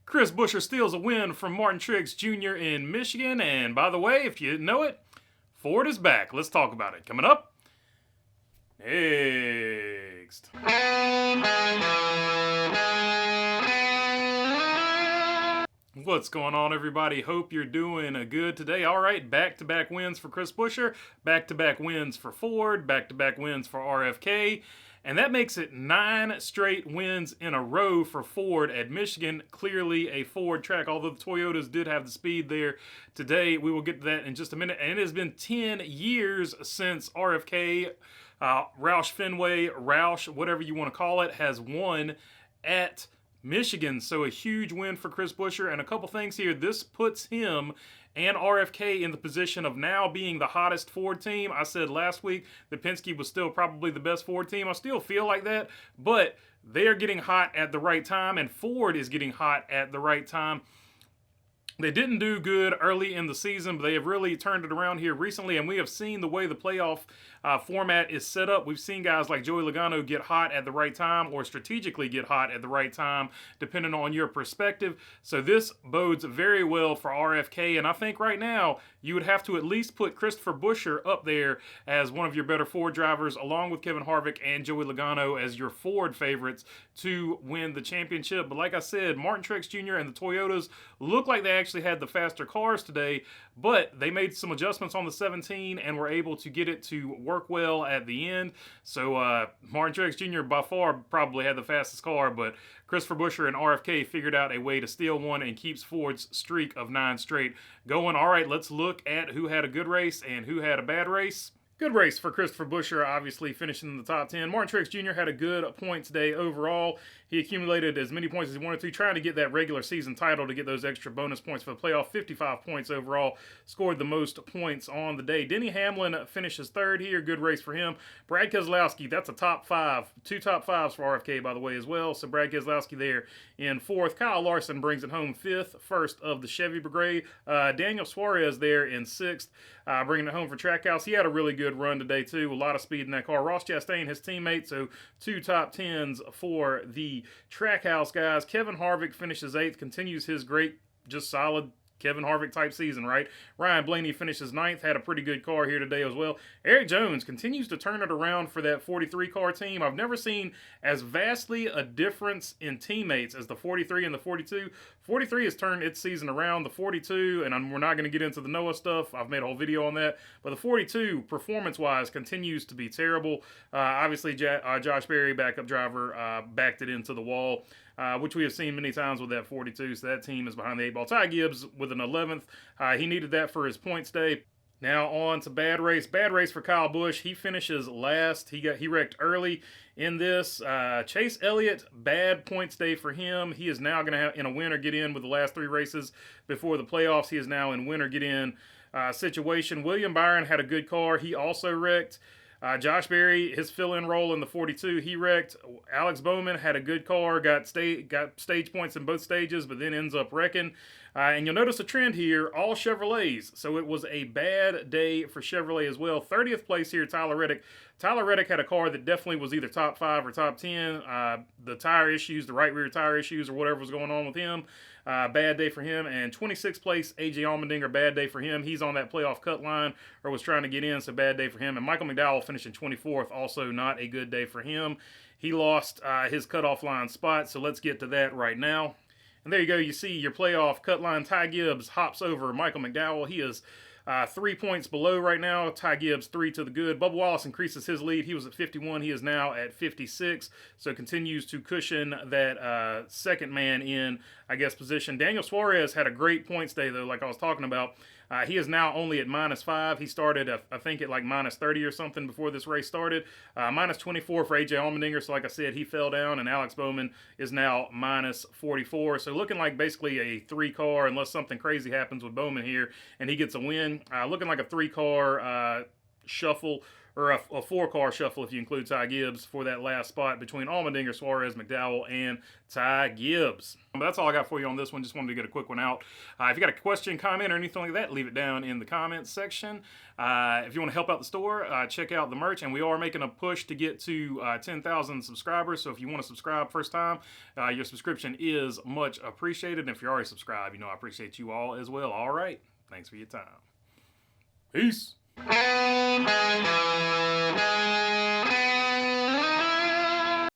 Chris Buescher steals a win from Martin Truex Jr. in Michigan. And by the way, if you didn't know it, Ford is back. Let's talk about it. Coming up next. What's going on, everybody? Hope you're doing good today. All right, back-to-back wins for Chris Buescher, back-to-back wins for Ford, back-to-back wins for RFK, and that makes it 9 straight wins in a row for Ford at Michigan. Clearly a Ford track, although the Toyotas did have the speed there today. We will get to that in just a minute. And it has been 10 years since RFK, Roush Fenway, Roush, whatever you want to call it, has won at Michigan. So a huge win for Chris Buescher. And a couple things here. This puts him and RFK in the position of now being the hottest Ford team. I said last week that Penske was still probably the best Ford team. I still feel like that, but they're getting hot at the right time, and Ford is getting hot at the right time. They didn't do good early in the season, but they have really turned it around here recently, and we have seen the way the playoff format is set up. We've seen guys like Joey Logano get hot at the right time or strategically get hot at the right time, depending on your perspective. So this bodes very well for RFK, and I think right now you would have to at least put Christopher Buescher up there as one of your better Ford drivers, along with Kevin Harvick and Joey Logano as your Ford favorites to win the championship. But like I said, Martin Truex Jr. and the Toyotas look like they actually had the faster cars today, but they made some adjustments on the 17 and were able to get it to work well at the end. So Martin Truex Jr. by far probably had the fastest car, but Christopher Buescher and RFK figured out a way to steal one and keeps Ford's streak of 9 straight going. All right, let's look at who had a good race and who had a bad race. Good race for Christopher Buescher, obviously finishing in the top 10. Martin Truex Jr. had a good point today overall. He accumulated as many points as he wanted to, trying to get that regular season title to get those extra bonus points for the playoff. 55 points overall, scored the most points on the day. Denny Hamlin finishes third here. Good race for him. Brad Keselowski, that's a top 5. 2 top 5s for RFK, by the way, as well. So Brad Keselowski there in 4th. Kyle Larson brings it home 5th, first of the Chevy Brigade. Daniel Suarez there in 6th, bringing it home for Trackhouse. He had a really good run today, too. A lot of speed in that car. Ross Chastain, his teammate, so 2 top 10s for the Trackhouse guys. Kevin Harvick finishes 8th, continues his great, just solid Kevin Harvick type season, right? Ryan Blaney finishes 9th, had a pretty good car here today as well. Eric Jones continues to turn it around for that 43 car team. I've never seen as vastly a difference in teammates as the 43 and the 42. 43 has turned its season around. The 42, and we're not going to get into the Noah stuff. I've made a whole video on that. But the 42, performance-wise, continues to be terrible. Obviously, Josh Berry, backup driver, backed it into the wall, which we have seen many times with that 42. So that team is behind the 8 ball. Ty Gibbs with an 11th. He needed that for his points day. Now on to bad race. Bad race for Kyle Busch. He finishes last. He wrecked early in this. Chase Elliott, bad points day for him. He is now going to have in a winner get in with the last 3 races before the playoffs. He is now in winner get in situation. William Byron had a good car. He also wrecked. Josh Berry, his fill-in role in the 42, he wrecked. Alex Bowman had a good car, got stage points in both stages, but then ends up wrecking. And you'll notice a trend here, all Chevrolets. So it was a bad day for Chevrolet as well. 30th place here, Tyler Reddick. Tyler Reddick had a car that definitely was either top 5 or top 10. The tire issues, the right rear tire issues, or whatever was going on with him. Bad day for him. And 26th place, A.J. Allmendinger, bad day for him. He's on that playoff cut line or was trying to get in, so bad day for him. And Michael McDowell finishing 24th, also not a good day for him. He lost his cutoff line spot, so let's get to that right now. And there you go. You see your playoff cut line. Ty Gibbs hops over Michael McDowell. He is 3 points below right now. Ty Gibbs 3 to the good. Bubba Wallace increases his lead. He was at 51. He is now at 56. So continues to cushion that second man in, I guess, position. Daniel Suarez had a great points day, though, like I was talking about. He is now only at -5. He started, I think, at like -30 or something before this race started. -24 for A.J. Allmendinger. So like I said, he fell down, and Alex Bowman is now -44. So looking like basically a 3-car, unless something crazy happens with Bowman here, and he gets a win. Looking like a 3-car shuffle or a 4-car shuffle if you include Ty Gibbs for that last spot between Allmendinger, Suarez, McDowell, and Ty Gibbs. But that's all I got for you on this one. Just wanted to get a quick one out. If you got a question, comment, or anything like that, leave it down in the comments section. If you want to help out the store, check out the merch. And we are making a push to get to 10,000 subscribers. So if you want to subscribe first time, your subscription is much appreciated. And if you're already subscribed, I appreciate you all as well. All right. Thanks for your time. Peace.